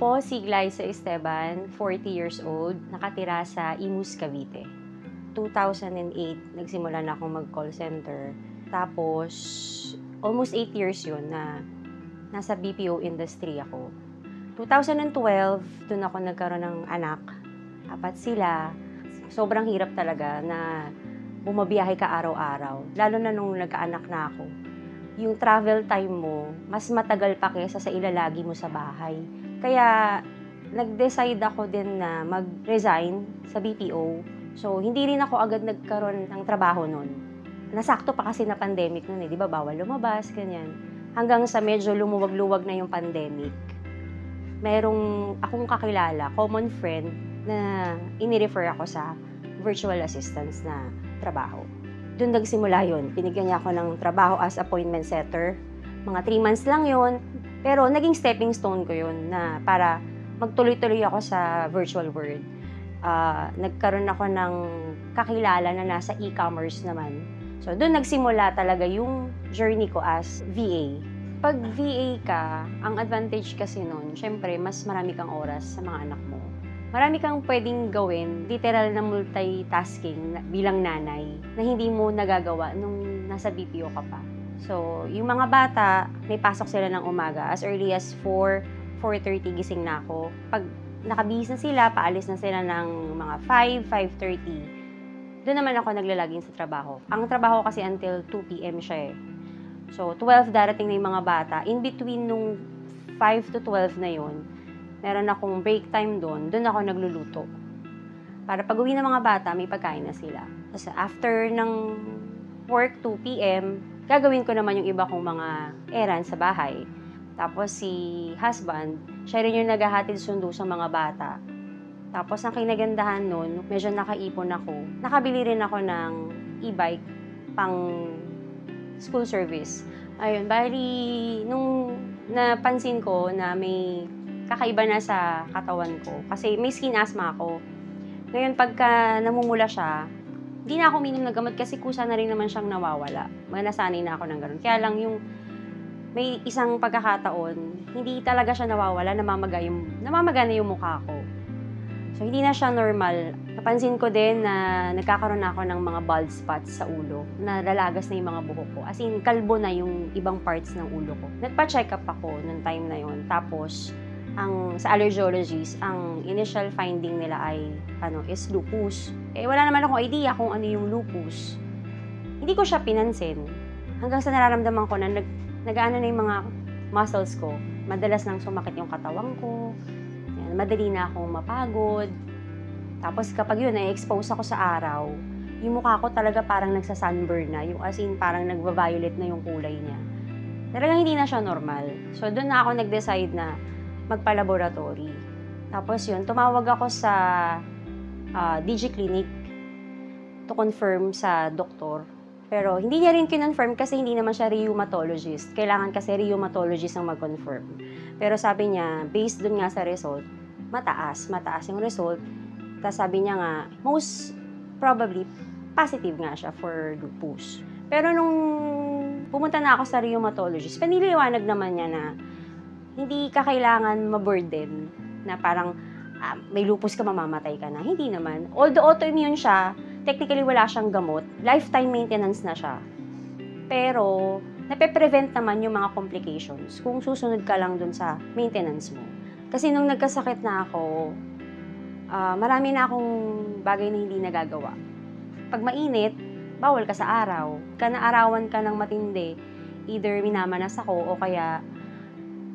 Ako si Glyza Esteban, 40 years old, nakatira sa Imus, Cavite. 2008, nagsimula na akong mag-call center. Tapos, almost 8 years yun na nasa BPO industry ako. 2012, dun ako nagkaroon ng anak. 4 sila. Sobrang hirap talaga na bumabiyahe ka araw-araw. Lalo na nung nagkaanak na ako. Yung travel time mo, mas matagal pa kaysa sa ilalagi mo sa bahay. Kaya, nag-decide ako din na mag-resign sa BPO. So, hindi rin ako agad nagkaroon ng trabaho nun. Nasakto pa kasi na pandemic nun eh. Di ba, bawal lumabas, ganyan. Hanggang sa medyo lumuwag-luwag na yung pandemic. Merong akong kakilala, common friend, na ini-refer ako sa virtual assistance na trabaho. Doon nagsimula yun. Binigyan niya ako ng trabaho as appointment setter. Mga 3 months lang yun. Pero naging stepping stone ko yun na para magtuloy-tuloy ako sa virtual world. Nagkaroon ako ng kakilala na nasa e-commerce naman. So, doon nagsimula talaga yung journey ko as VA. Pag VA ka, ang advantage kasi nun, syempre, mas marami kang oras sa mga anak mo. Marami kang pwedeng gawin, literal na multitasking bilang nanay na hindi mo nagagawa nung nasa BPO ka pa. So, yung mga bata, may pasok sila ng umaga. As early as 4:30 gising na ako. Pag nakabihis na sila, paalis na sila ng mga 5:30. Doon naman ako naglalaging sa trabaho. Ang trabaho kasi until 2 p.m. siya eh. So, 12 darating na yung mga bata. In between nung 5 to 12 na yun, meron akong break time doon ako nagluluto. Para pag uwi ng mga bata, may pagkain na sila. Tapos after ng work, 2 p.m., gagawin ko naman yung iba kong mga errands sa bahay. Tapos si husband, siya rin yung naghahatid sundo sa mga bata. Tapos ang kinagandahan nun, medyo nakaipon ako. Nakabili rin ako ng e-bike pang school service. Ayun, bali, nung napansin ko na may kakaiba na sa katawan ko, kasi may skin asthma ako. Ngayon, pagka namumula siya, hindi na ako uminom ng gamot kasi kusa na rin naman siyang nawawala. Nasanay na ako ng ganun. Kaya lang yung may isang pagkakataon, hindi talaga siya nawawala, namamaga na yung mukha ko. So, hindi na siya normal. Napansin ko din na nagkakaroon na ako ng mga bald spots sa ulo, na lalagas na yung mga buhok ko. As in, kalbo na yung ibang parts ng ulo ko. Nagpa-check up ako nung time na yon. Tapos, sa allergologist, ang initial finding nila ay is lupus. Wala naman akong idea kung ano yung lupus. Hindi ko siya pinansin. Hanggang sa nararamdaman ko na nag-aano na yung mga muscles ko. Madalas nang sumakit yung katawan ko. Yan, madali na akong mapagod. Tapos kapag yun, na-expose ako sa araw, yung mukha ko talaga parang nagsa-sunburn na. Yung as in, parang nagva-violet na yung kulay niya. Talagang hindi na siya normal. So, doon na ako nag-decide na magpa-laboratory. Tapos yun, tumawag ako sa DG Clinic to confirm sa doktor. Pero hindi niya rin kinonfirm kasi hindi naman siya rheumatologist. Kailangan kasi rheumatologist ang mag-confirm. Pero sabi niya, based dun nga sa result, mataas yung result. Tapos sabi niya nga, most probably, positive nga siya for lupus. Pero nung pumunta na ako sa rheumatologist, paniliwanag naman niya na hindi ka kailangan ma-burden na parang may lupus ka, mamamatay ka na. Hindi naman. Although autoimmune siya, technically wala siyang gamot. Lifetime maintenance na siya. Pero, nape-prevent naman yung mga complications kung susunod ka lang dun sa maintenance mo. Kasi nung nagkasakit na ako, marami na akong bagay na hindi nagagawa. Pag mainit, bawal ka sa araw. Naarawan ka ng matindi. Either minamanas ako o kaya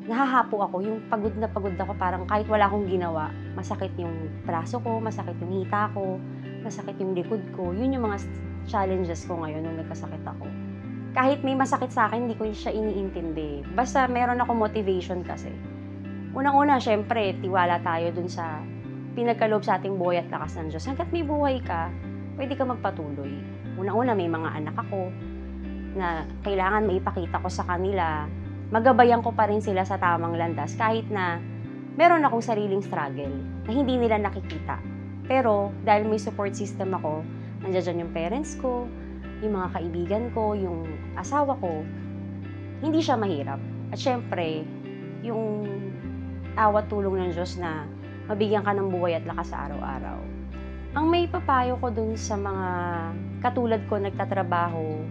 nahahapo ako, yung pagod na pagod ako, parang kahit wala akong ginawa, masakit yung braso ko, masakit yung hita ko, masakit yung likod ko. Yun yung mga challenges ko ngayon nung nagkasakit ako. Kahit may masakit sa akin, hindi ko siya iniintindi. Basta meron ako motivation kasi. Unang-una, syempre, tiwala tayo dun sa pinagkaloob sa ating buhay at lakas ng Diyos. Hanggat may buhay ka, pwede ka magpatuloy. Unang-una, may mga anak ako na kailangan maipakita ko sa kanila, magabayan ko pa rin sila sa tamang landas kahit na meron akong sariling struggle na hindi nila nakikita. Pero dahil may support system ako, nandiyan yung parents ko, yung mga kaibigan ko, yung asawa ko, hindi siya mahirap. At syempre, yung awat tulong ng Diyos na mabigyan ka ng buhay at lakas sa araw-araw. Ang may papayo ko dun sa mga katulad ko nagtatrabaho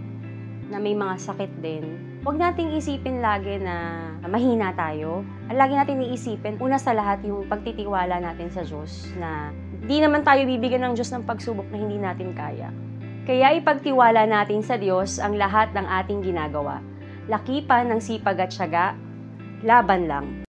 na may mga sakit din, huwag nating isipin lagi na mahina tayo. Lagi natin iisipin, una sa lahat yung pagtitiwala natin sa Diyos na di naman tayo bibigyan ng Diyos ng pagsubok na hindi natin kaya. Kaya ipagtiwala natin sa Diyos ang lahat ng ating ginagawa. Lakipan ng sipag at tiyaga, laban lang.